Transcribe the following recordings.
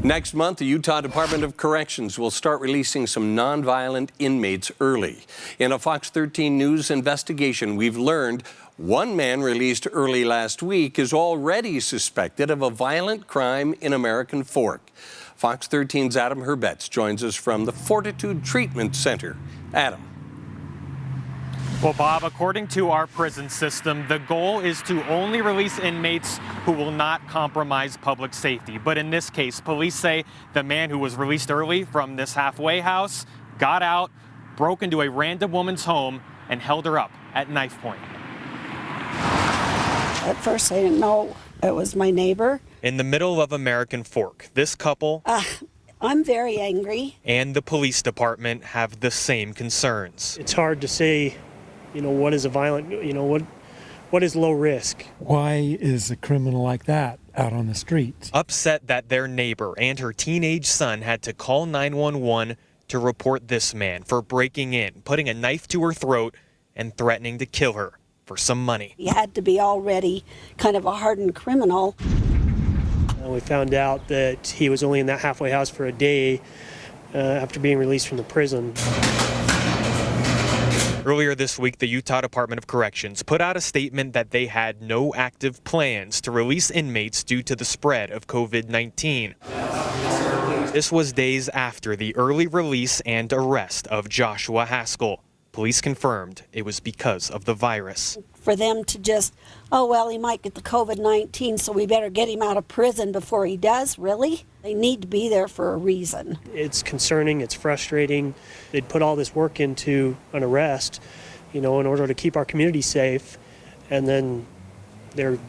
Next month, the Utah Department of Corrections will start releasing some nonviolent inmates early. In a Fox 13 News investigation, we've learned one man released early last week is already suspected of a violent crime in American Fork. Fox 13's Adam Herbetz joins us from the Fortitude Treatment Center. Adam. Well, Bob, according to our prison system, the goal is to only release inmates who will not compromise public safety. But in this case, police say the man who was released early from this halfway house got out, broke into a random woman's home, and held her up at knife point. At first, I didn't know it was my neighbor. In the middle of American Fork, this couple I'm very angry. And the police department have the same concerns. It's hard to say, what is a violent, what is low risk? Why is a criminal like that out on the streets? Upset that their neighbor and her teenage son had to call 911 to report this man for breaking in, putting a knife to her throat, and threatening to kill her for some money. He had to be already kind of a hardened criminal. We found out that he was only in that halfway house for a day after being released from the prison. Earlier this week, the Utah Department of Corrections put out a statement that they had no active plans to release inmates due to the spread of COVID-19. This was days after the early release and arrest of Joshua Haskell. Police confirmed it was because of the virus. For them to just, oh, well, he might get the COVID-19, so we better get him out of prison before he does, really? They need to be there for a reason. It's concerning, it's frustrating. They'd put all this work into an arrest, in order to keep our community safe, and then they're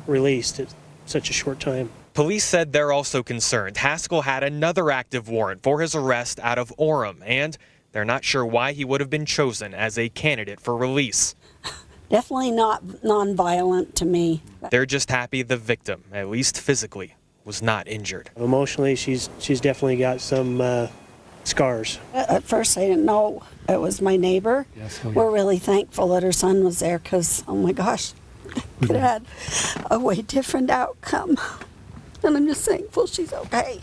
released at such a short time. Police said they're also concerned Haskell had another active warrant for his arrest out of Orem, and they're not sure why he would have been chosen as a candidate for release. Definitely not nonviolent to me. They're just happy the victim, at least physically, was not injured. Emotionally, she's definitely got some scars. At first, I didn't know it was my neighbor. Yes, We're really thankful that her son was there because, oh my gosh, could have had a way different outcome. And I'm just thankful she's okay.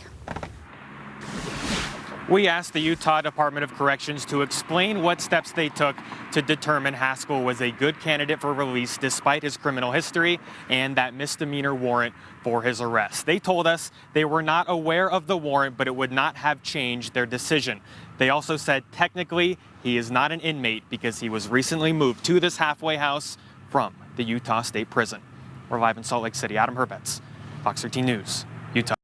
We asked the Utah Department of Corrections to explain what steps they took to determine Haskell was a good candidate for release despite his criminal history and that misdemeanor warrant for his arrest. They told us they were not aware of the warrant, but it would not have changed their decision. They also said technically he is not an inmate because he was recently moved to this halfway house from the Utah State Prison. We're live in Salt Lake City. Adam Herbetz, Fox 13 News, Utah.